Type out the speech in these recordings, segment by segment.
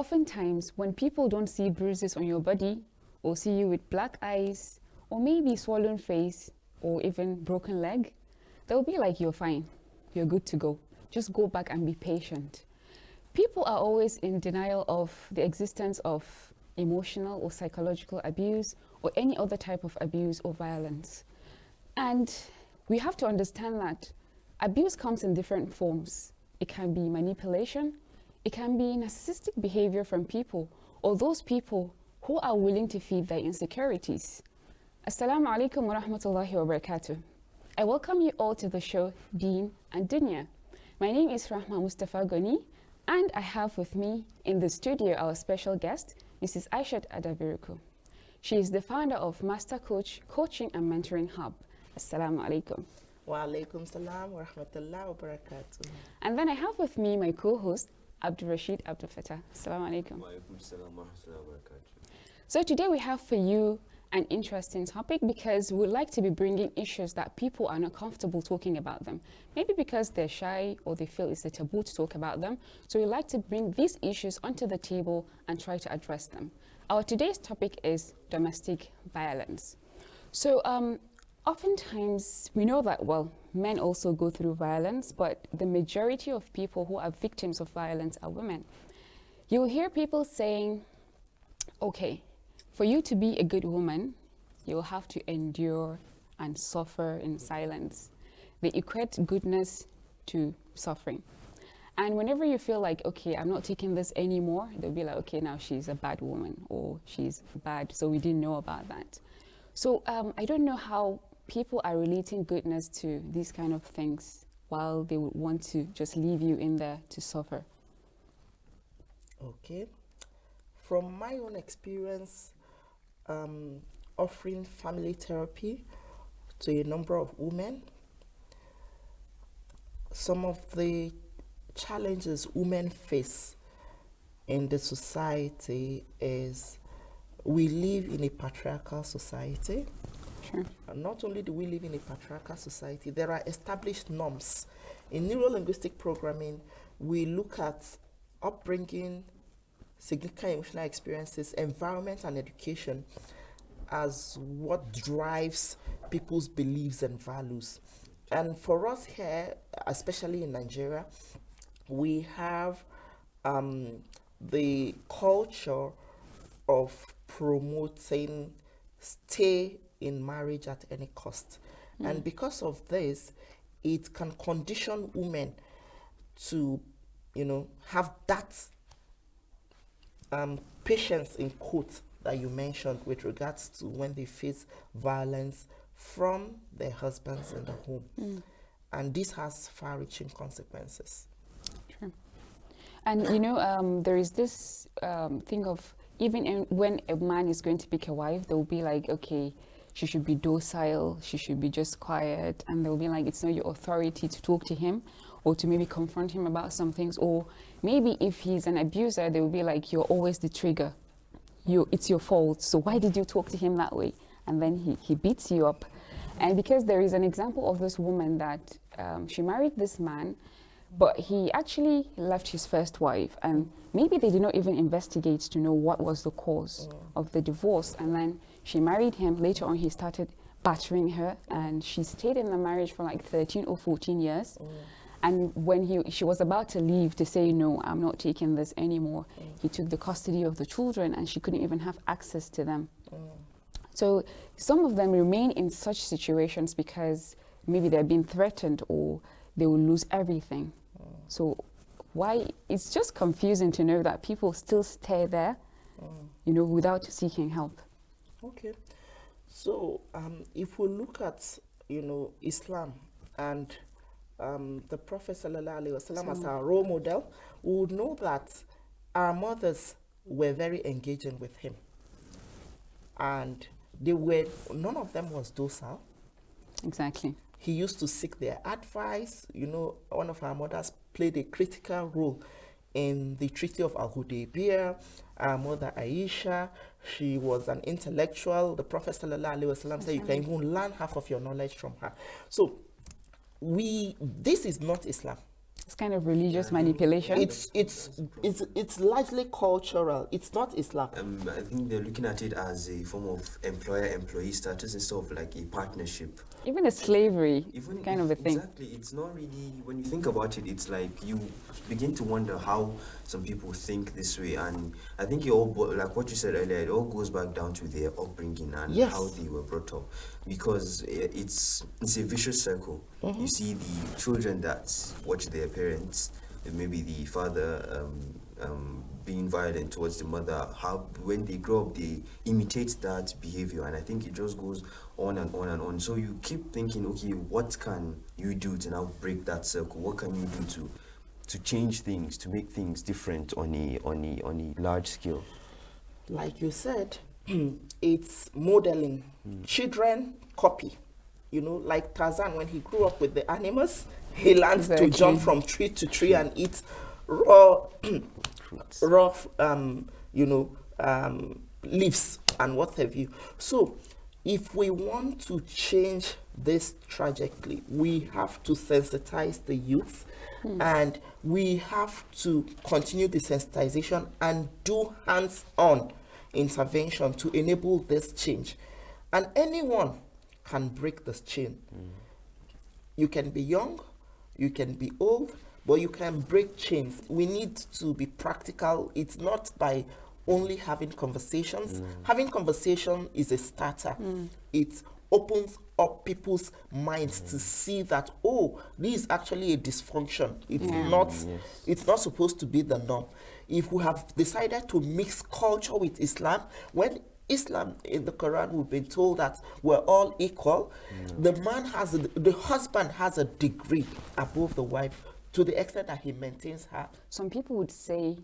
Oftentimes, when people don't see bruises on your body, or see you with black eyes, or maybe swollen face, or even broken leg, they'll be like, you're fine, you're good to go. Just go back and be patient. People are always in denial of the existence of emotional or psychological abuse or any other type of abuse or violence. And we have to understand that abuse comes in different forms. It can be manipulation, it can be narcissistic behavior from people or those people who are willing to feed their insecurities. Assalamu alaikum wa rahmatullahi wa barakatuh. I welcome you all to the show Deen and Dunya. My name is Rahma Mustafa Goni, and I have with me in the studio our special guest, Mrs. Aishat Adaviruku. She is the founder of Master Coach Coaching and Mentoring Hub. Assalamu alaikum. Wa alaikum salam wa rahmatullahi wa barakatuh. And then I have with me my co-host, Abdurrashid Abdul Fattah. Assalamu alaikum. Wa alaikum salam wa rahmatullahi wa barakatuh. So today we have for you an interesting topic because we'd like to be bringing issues that people are not comfortable talking about them. Maybe because they're shy or they feel it's a taboo to talk about them. So we'd like to bring these issues onto the table and try to address them. Our today's topic is domestic violence. So oftentimes we know that, well, men also go through violence, but the majority of people who are victims of violence are women. You will hear people saying, okay, for you to be a good woman, you'll have to endure and suffer in silence. They equate goodness to suffering. And whenever you feel like, okay, I'm not taking this anymore, they'll be like, okay, now she's a bad woman or she's bad, so we didn't know about that. So I don't know how people are relating goodness to these kind of things while they would want to just leave you in there to suffer. Okay. From my own experience, offering family therapy to a number of women, some of the challenges women face in the society is we live in a patriarchal society. Sure. And not only do we live in a patriarchal society, there are established norms. In neuro-linguistic programming, we look at upbringing, significant emotional experiences, environment, and education as what drives people's beliefs and values. And for us here, especially in Nigeria, we have the culture of promoting stay in marriage at any cost. And because of this, it can condition women to, have that patience in quote that you mentioned with regards to when they face violence from their husbands in the home. And this has far-reaching consequences. Sure. And there is this thing of even when a man is going to pick a wife, they'll be like, okay, she should be docile, she should be just quiet, and they'll be like, it's not your authority to talk to him or to maybe confront him about some things, or maybe if he's an abuser, they will be like, you're always the trigger, it's your fault, so why did you talk to him that way? And then he beats you up. And because there is an example of this woman that she married this man, but he actually left his first wife, and maybe they did not even investigate to know what was the cause of the divorce. And then she married him. Later on, he started battering her, and she stayed in the marriage for like 13 or 14 years. And when she was about to leave to say, no, I'm not taking this anymore, he took the custody of the children, and she couldn't even have access to them. So some of them remain in such situations because maybe they're being threatened or they will lose everything. So why it's just confusing to know that people still stay there, without seeking help. Okay. So if we look at, Islam and the Prophet ﷺ as our role model, we would know that our mothers were very engaging with him. And none of them was docile. Exactly. He used to seek their advice. One of our mothers played a critical role in the Treaty of Al-Hudaybiyah. Our mother Aisha, she was an intellectual. The Prophet ﷺ said you can even learn half of your knowledge from her. So this is not Islam. It's kind of religious Yeah, I think- manipulation. It's largely cultural. It's not Islam. I think they're looking at it as a form of employer-employee status instead of like a partnership. Even a slavery Even kind if- of a thing. Exactly. It's not really, when you think about it, it's like you begin to wonder how some people think this way. And I think it all, like what you said earlier, it all goes back down to their upbringing and Yes. how they were brought up. Because it's a vicious circle. You see the children that watch their parents, maybe the father being violent towards the mother, how when they grow up they imitate that behavior, and I think it just goes on and on and on. So you keep thinking, okay, what can you do to now break that circle? What can you do to change things, to make things different on a large scale? Like you said, it's modeling. Children copy. You know, like Tarzan, when he grew up with the animals, he learned Exactly. to jump from tree to tree and eat raw, Fruits. raw, leaves and what have you. So, if we want to change this trajectory, we have to sensitize the youth, and we have to continue the sensitization and do hands-on intervention to enable this change. And anyone can break this chain. You can be young, you can be old, but you can break chains. We need to be practical. It's not by only having conversations. Having conversation is a starter. It opens up people's minds to see that, oh, this is actually a dysfunction. It's not supposed to be the norm. If we have decided to mix culture with Islam, when Islam in the Quran, we've been told that we're all equal. The husband has a degree above the wife to the extent that he maintains her. Some people would say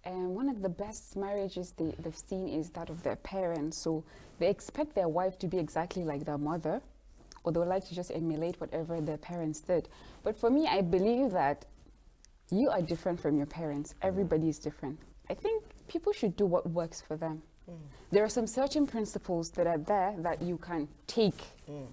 one of the best marriages they've seen is that of their parents. So they expect their wife to be exactly like their mother, or they would like to just emulate whatever their parents did. But for me, I believe that you are different from your parents. Everybody is different. I think people should do what works for them. There are some certain principles that are there that you can take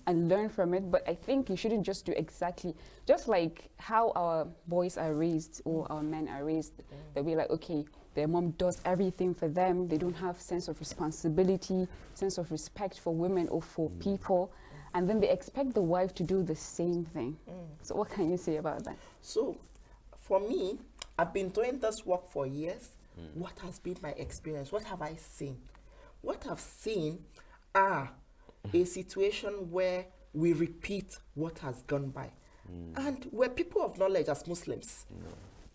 and learn from it, but I think you shouldn't just do exactly, just like how our boys are raised or our men are raised. They'll be like, okay, their mom does everything for them. They don't have sense of responsibility, sense of respect for women or for people. And then they expect the wife to do the same thing. So what can you say about that? So, for me, I've been doing this work for years. What has been my experience? What have I seen? What I've seen are a situation where we repeat what has gone by. And we're people of knowledge as Muslims.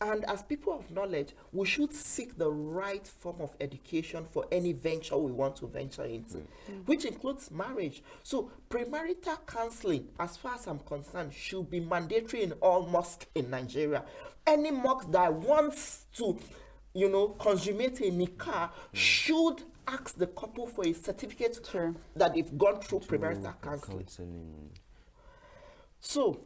And as people of knowledge, we should seek the right form of education for any venture we want to venture into, which includes marriage. So premarital counseling, as far as I'm concerned, should be mandatory in all mosques in Nigeria. Any mosque that wants to, consummate a nikah should ask the couple for a certificate that they've gone through premarital counseling. So,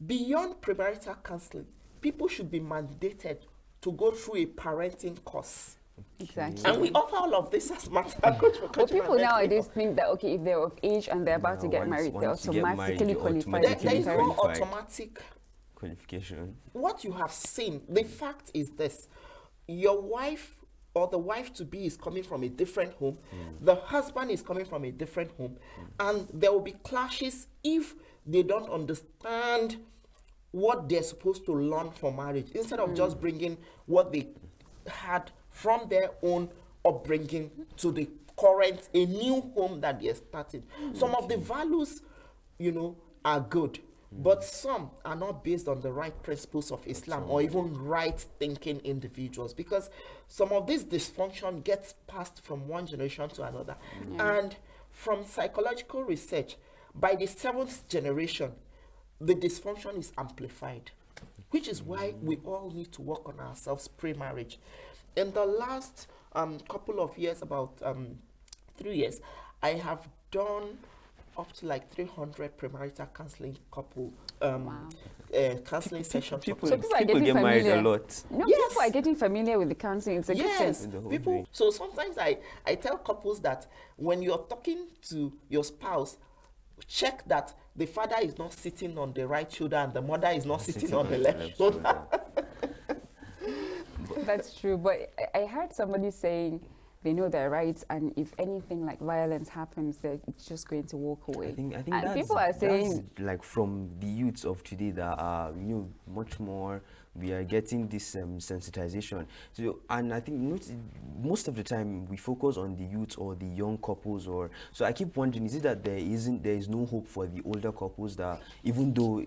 beyond premarital counseling, people should be mandated to go through a parenting course. Exactly. And we offer all of this as matter. But people nowadays think that, okay, if they're of age and they're about to get married, they're once you get married, automatically you qualified There to be is no parents. automatic. Qualification. What you have seen, the fact is this: your wife or the wife to be is coming from a different home, the husband is coming from a different home, and there will be clashes if they don't understand what they're supposed to learn for marriage, instead of just bringing what they had from their own upbringing to the current, a new home that they're starting. Some of the values, are good, but some are not based on the right principles of Islam or even right thinking individuals, because some of this dysfunction gets passed from one generation to another. And from psychological research, by the 7th generation, the dysfunction is amplified, which is why we all need to work on ourselves pre-marriage. In the last couple of years, about 3 years, I have done up to like 300 premarital counseling couples counseling sessions. People, So people are people getting get married a familiar. lot. No, Yes. people are getting familiar with the counseling. It's a good Yes, thing. The whole people. thing. So sometimes I tell couples that when you're talking to your spouse, check that the father is not sitting on the right shoulder and the mother is not sitting on the the left shoulder. That's true. But I heard somebody saying they know their rights, and if anything like violence happens, they're just going to walk away. I think and that's, people are saying, that's like from the youths of today that are much more. We are getting this sensitization. So, and I think most of the time we focus on the youth or the young couples, or so I keep wondering, is it that there is no hope for the older couples, that even though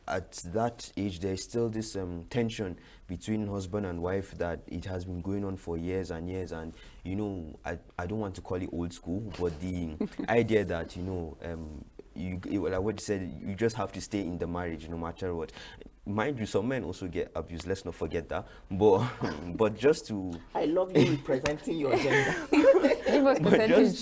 at that age there is still this tension between husband and wife, that it has been going on for years and years, and I don't want to call it old school, but the idea that like what you said, you just have to stay in the marriage no matter what. Mind you, some men also get abused, let's not forget that, but just to I love you representing your gender. give us but percentage.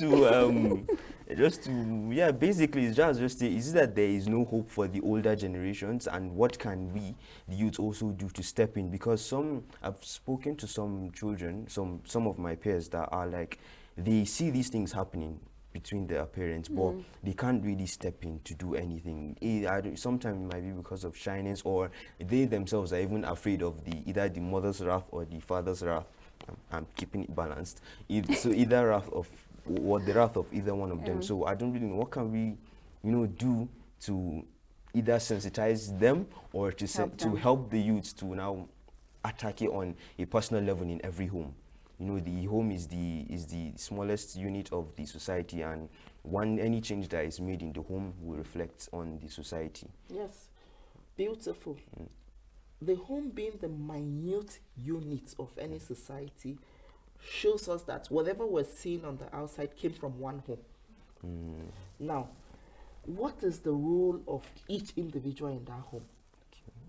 just to yeah, basically it's just is it that there is no hope for the older generations, and what can we, the youth, also do to step in? Because I've spoken to some children, some of my peers that are like, they see these things happening between their parents, but they can't really step in to do anything. Sometimes it might be because of shyness, or they themselves are even afraid of either the mother's wrath or the father's wrath. I'm keeping it balanced. So either wrath of, or the wrath of either one of them. So I don't really know, what can we, do to either sensitize them or to help the youths to now attack it on a personal level in every home. The home is the smallest unit of the society, and any change that is made in the home will reflect on the society. Yes, beautiful. The home being the minute unit of any society shows us that whatever we're seeing on the outside came from one home. Now, what is the role of each individual in that home?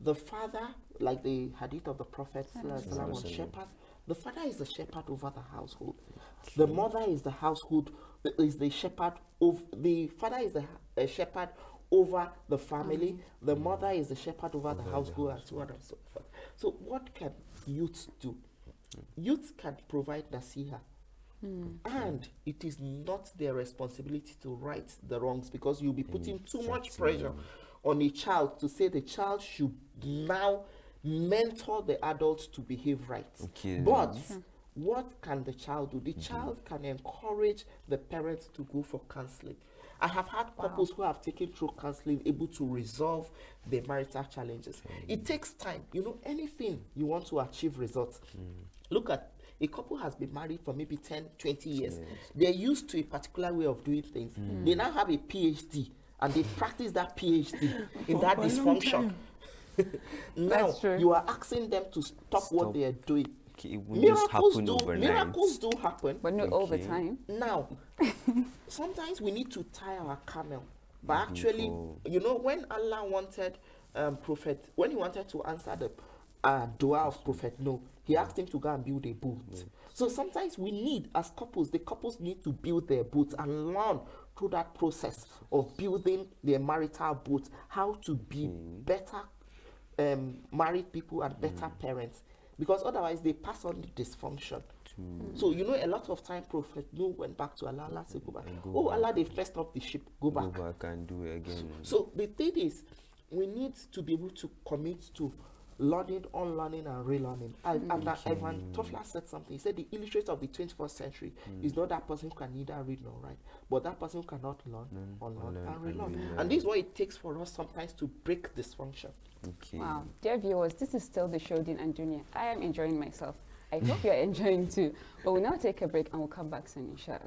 The father, like the hadith of the Prophet, was shepherd. The father is the shepherd over the household. The mother is the household, is the shepherd of the father is a shepherd over the family. The mother is the shepherd over the household, and so on and so forth. So what can youths do? Youths can provide nasiha. And it is not their responsibility to right the wrongs, because you'll be putting too much pressure on a child to say the child should now mentor the adults to behave right. But what can the child do? The child can encourage the parents to go for counseling. I have had couples who have taken through counseling able to resolve their marital challenges. It takes time. Anything you want to achieve results. Look at a couple has been married for maybe 10, 20 years. They're used to a particular way of doing things. They now have a PhD, and they practice that PhD in that dysfunction. Now you are asking them to stop what they are doing. Miracles do happen, but not all the time. Now, sometimes we need to tie our camel. But actually, when Allah wanted Prophet, when he wanted to answer the dua of Prophet Noah, he asked him to go and build a boat. So sometimes we need, as couples, the couples need to build their boats and learn through that process of building their marital boat how to be better married people and better parents, because otherwise they pass on the dysfunction. So a lot of time Prophet Noah went back to Allah. Allah said, go back. Allah, they've messed up the ship. Go back and do it again. So the thing is, we need to be able to commit to learning, unlearning, and relearning. And Ivan Toffler said something. He said the illiterate of the 21st century is not that person who can neither read nor write, but that person who cannot learn, unlearn, and relearn. And this is what it takes for us sometimes to break dysfunction. Wow. Dear viewers, this is still the show, Deen and Dunya. I am enjoying myself. I hope you're enjoying too. But we'll now take a break and we'll come back soon, inshallah.